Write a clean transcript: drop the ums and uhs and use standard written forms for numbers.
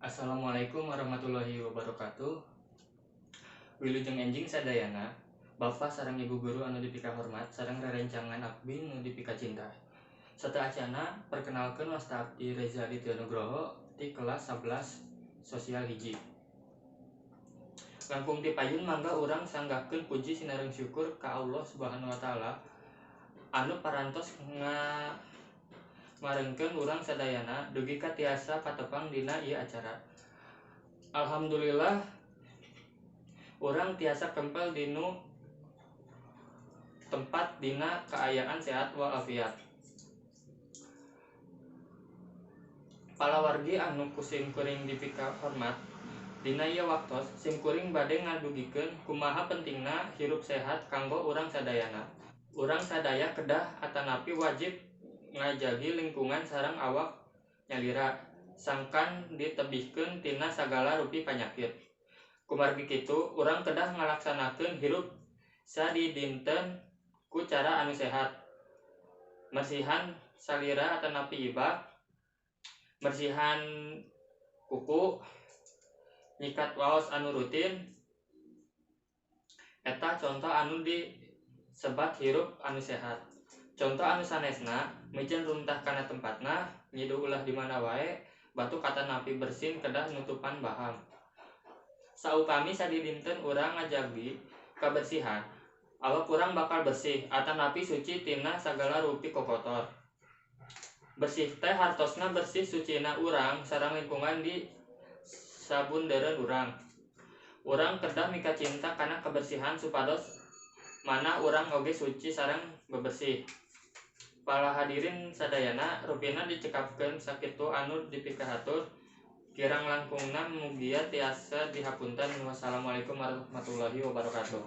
Assalamualaikum warahmatullahi wabarakatuh. Wilujeng enjing sadayana, Bapak sareng Ibu Guru anu dipika hormat sareng rerencangan abdi nu dipika cinta. Sateacana perkenalkeun wasta abdi Reza Aditya Nugroho ti kelas 11 sosial hiji. Langkung ti payun mangga urang sanggahkeun puji sinareng syukur ka Allah Subhanahu wa taala anu parantos ngarengkeun urang sadayana dugi ka tiasa katepang dina ieu acara. Alhamdulillah urang tiasa kempel dinu tempat dina kaayaan sehat walafiat. Palawargi anu kusim kuring dipika hormat, dina ieu waktos sim kuring bade ngadugikeun kumaha pentingna hirup sehat kanggo urang sadayana. Urang sadaya kedah atanapi wajib ngajagi lingkungan sareng awak nyalira sangkan ditebihkeun tina sagala rupi panyakit. Kumargi kitu urang kedah ngalaksanakeun hirup sadidinten ku cara anu sehat. Mersihan salira atanapi ibak, mersihan kuku, nyikat waos anu rutin, eta contoh anu disebat hirup anu sehat. Contoh anu sanesna mijen runtah kana tempatna, nyidu ulah di mana wae, batuk atanapi bersin kedah nutupan bahang. Saupami sadidinten urang ngajagi kabersihan, awak urang bakal bersih atanapi suci tina sagala rupi kokotor. Bersih teh hartosna bersih sucina urang sareng lingkungan di sabundeureun urang. Urang kedah mika cinta kana kebersihan supados manah urang oge suci sareng bebersih. Para hadirin sadayana rupina dicekapkeun sakitu anu dipika hatur. Kirang langkungna mugia tiasa dihapunten. Wassalamualaikum warahmatullahi wabarakatuh.